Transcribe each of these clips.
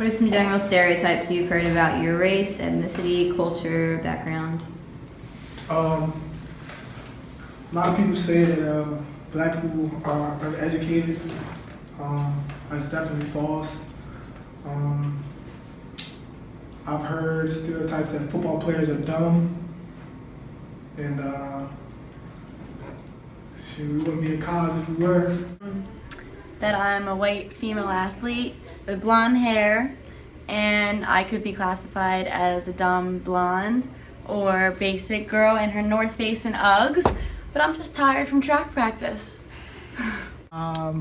What are some general stereotypes you've heard about your race, ethnicity, culture, background? A lot of people say that black people are uneducated. That's definitely false. I've heard stereotypes that football players are dumb, and we wouldn't be in college if we were. That I'm a white female athlete with blonde hair, and I could be classified as a dumb blonde or basic girl in her North Face and Uggs, but I'm just tired from track practice. I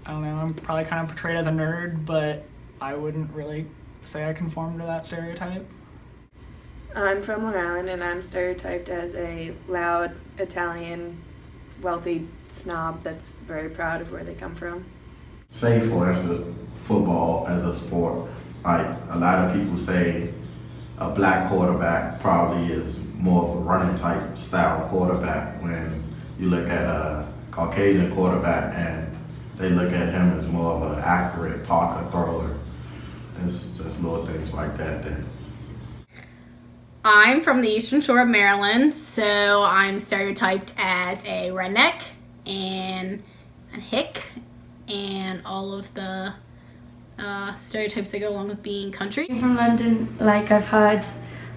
don't know, I'm probably kind of portrayed as a nerd, but I wouldn't really say I conform to that stereotype. I'm from Long Island, and I'm stereotyped as a loud Italian, wealthy snob that's very proud of where they come from. Say, for instance, football as a sport. Like, a lot of people say a black quarterback probably is more of a running type style quarterback, when you look at a Caucasian quarterback and they look at him as more of an accurate pocket thrower. It's just little things like that. I'm from the Eastern Shore of Maryland, so I'm stereotyped as a redneck and a hick and all of the stereotypes that go along with being country. From London, like, I've heard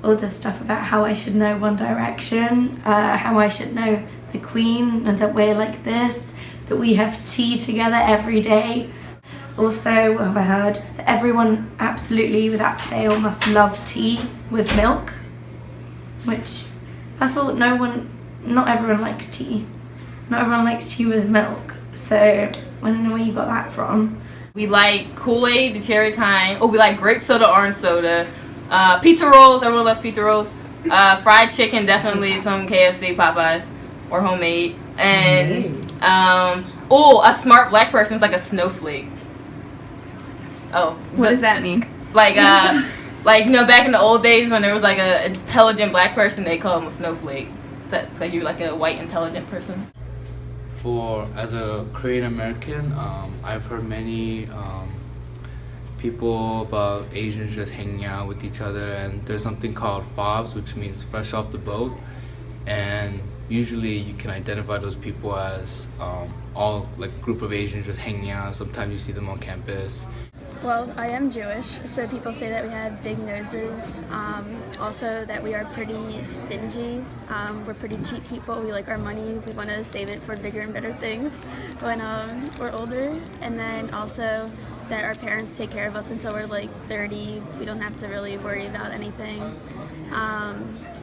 all this stuff about how I should know One Direction, how I should know the Queen, and that we're like this, that we have tea together every day. Also, have I heard that everyone absolutely without fail must love tea with milk, which, first of all, not everyone likes tea. Not everyone likes tea with milk, so I don't know where you got that from. We like Kool-Aid, the cherry kind. Oh, we like grape soda, orange soda. Pizza rolls, everyone loves pizza rolls. Fried chicken, definitely some KFC, Popeyes, or homemade. And, a smart black person is like a snowflake. Oh. What does that mean? Like, back in the old days when there was like an intelligent black person, they call them a snowflake. That's like you're like a white intelligent person. As a Korean American, I've heard many people about Asians just hanging out with each other, and there's something called FOBs, which means fresh off the boat, and usually you can identify those people as all like a group of Asians just hanging out. Sometimes you see them on campus. Well, I am Jewish, so people say that we have big noses. Also that we are pretty stingy. We're pretty cheap people. We like our money. We want to save it for bigger and better things when we're older. And then also that our parents take care of us until we're like 30. We don't have to really worry about anything.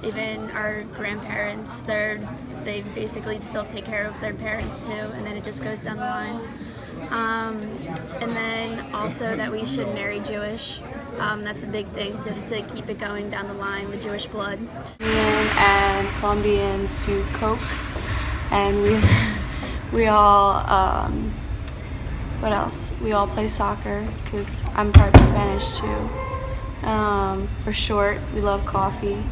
Even our grandparents, they basically still take care of their parents too, and then it just goes down the line. And then also that we should marry Jewish. That's a big thing, just to keep it going down the line, the Jewish blood. And Colombians to Coke, and we all, what else? We all play soccer, because I'm part Spanish too. We're short, we love coffee.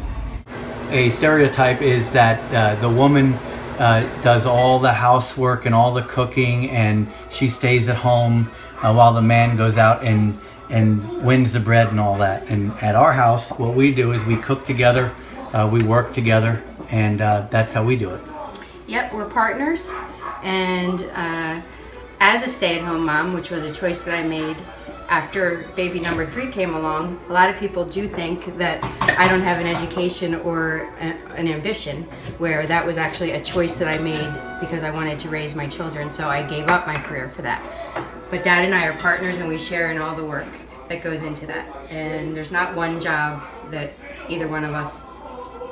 A stereotype is that the woman does all the housework and all the cooking, and she stays at home while the man goes out and wins the bread and all that. And at our house, what we do is we cook together, we work together, and that's how we do it. Yep, we're partners, and as a stay-at-home mom, which was a choice that I made after baby number 3 came along, a lot of people do think that I don't have an education or an ambition, where that was actually a choice that I made because I wanted to raise my children, so I gave up my career for that. But Dad and I are partners, and we share in all the work that goes into that. And there's not one job that either one of us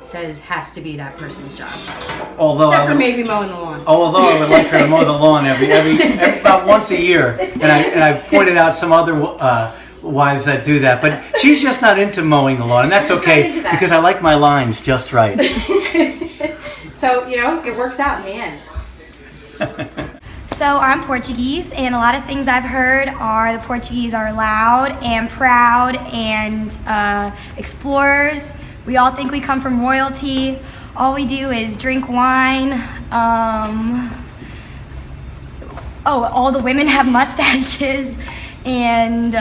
says has to be that person's job. Except for maybe mowing the lawn. Although I would like her to mow the lawn every about once a year, and I've pointed out some other wives that do that, but she's just not into mowing the lawn, and that's okay because I like my lines just right. So it works out in the end. So I'm Portuguese, and a lot of things I've heard are the Portuguese are loud and proud and explorers. We all think we come from royalty. All we do is drink wine. All the women have mustaches, and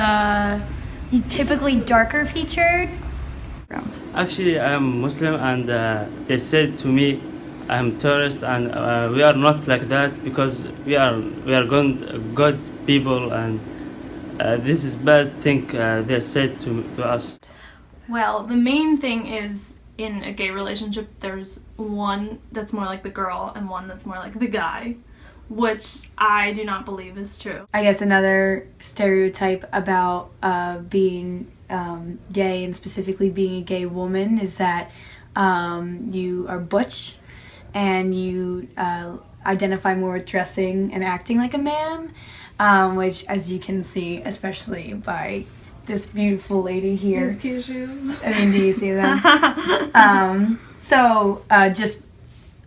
typically darker featured. Actually, I'm Muslim, and they said to me, I'm tourist, and we are not like that because we are good people, and this is bad thing they said to us. Well, the main thing is in a gay relationship, there's one that's more like the girl and one that's more like the guy, which I do not believe is true. I guess another stereotype about being gay, and specifically being a gay woman, is that you are butch and you identify more with dressing and acting like a man, which, as you can see, especially by this beautiful lady here. These cute shoes. I mean, do you see them? Just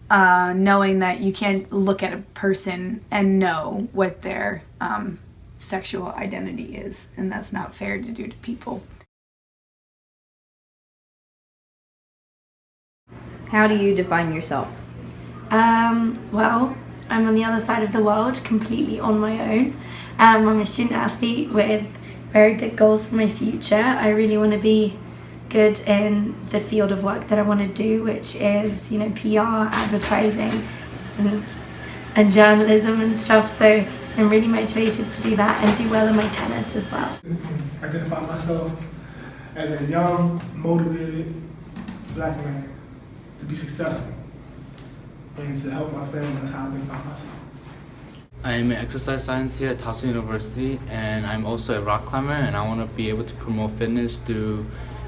knowing that you can't look at a person and know what their sexual identity is, and that's not fair to do to people. How do you define yourself? Well, I'm on the other side of the world, completely on my own. I'm a student athlete with very big goals for my future. I really want to be good in the field of work that I want to do, which is, PR, advertising, and journalism and stuff. So I'm really motivated to do that and do well in my tennis as well. Identify myself as a young, motivated black man to be successful and to help my family. That's how I identify myself. I'm in exercise science here at Towson University, and I'm also a rock climber, and I want to be able to promote fitness to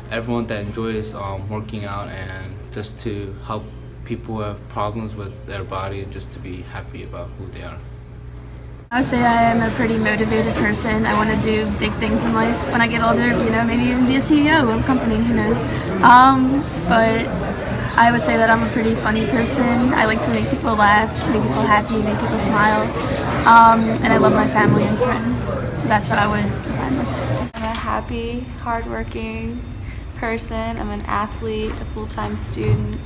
everyone that enjoys working out, and just to help people who have problems with their body, and just to be happy about who they are. I would say I am a pretty motivated person. I want to do big things in life when I get older, maybe even be a CEO of a company, who knows. But I would say that I'm a pretty funny person. I like to make people laugh, make people happy, make people smile. And I love my family and friends. So that's what I would define myself. I'm a happy, hardworking person. I'm an athlete, a full-time student.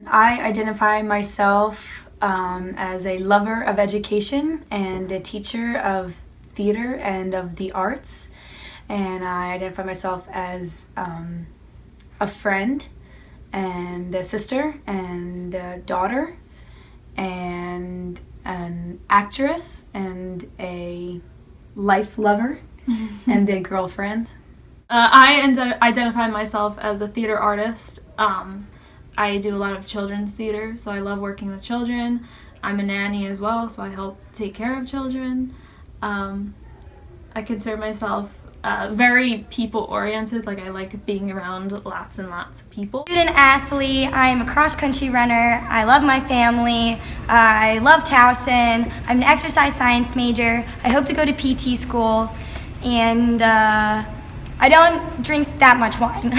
I identify myself as a lover of education and a teacher of theater and of the arts. And I identify myself as a friend and a sister and a daughter and an actress and a life lover and a girlfriend. I identify myself as a theater artist. I do a lot of children's theater, so I love working with children. I'm a nanny as well, so I help take care of children. I consider myself very people-oriented. Like, I like being around lots and lots of people. Student athlete, I'm a cross-country runner. I love my family. I love Towson. I'm an exercise science major. I hope to go to PT school. And I don't drink that much wine.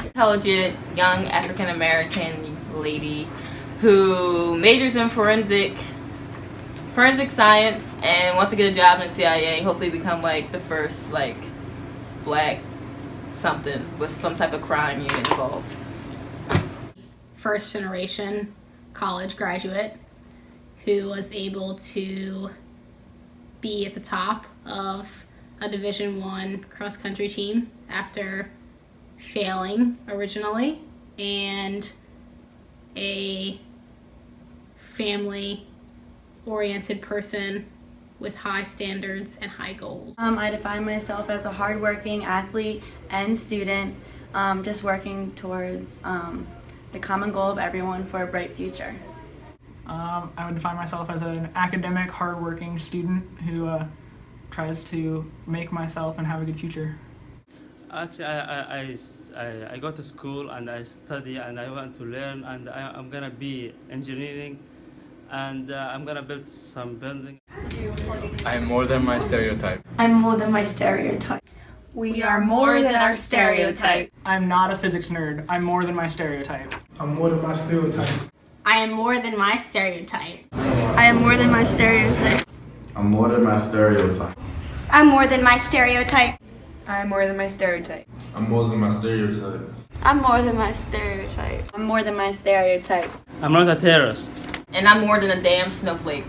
Intelligent, young African-American lady who majors in forensic science and wants to get a job in CIA, hopefully become like the first like black something with some type of crime unit involved. First generation college graduate who was able to be at the top of a Division I cross-country team after failing originally, and a family-oriented person with high standards and high goals. I define myself as a hardworking athlete and student, just working towards the common goal of everyone for a bright future. I would define myself as an academic, hardworking student who tries to make myself and have a good future. Actually, I go to school and I study and I want to learn, and I'm gonna be engineering, and I'm gonna build some building. I am more than my stereotype. I'm more than my stereotype. We are more than our stereotype. I'm not a physics nerd. I'm more than my stereotype. I'm more than my stereotype. I am more than my stereotype. I am more than my stereotype. I'm more than my stereotype. I'm more than my stereotype. I'm more than my stereotype. I'm more than my stereotype. I'm more than my stereotype. I'm more than my stereotype. I'm not a terrorist. And I'm more than a damn snowflake.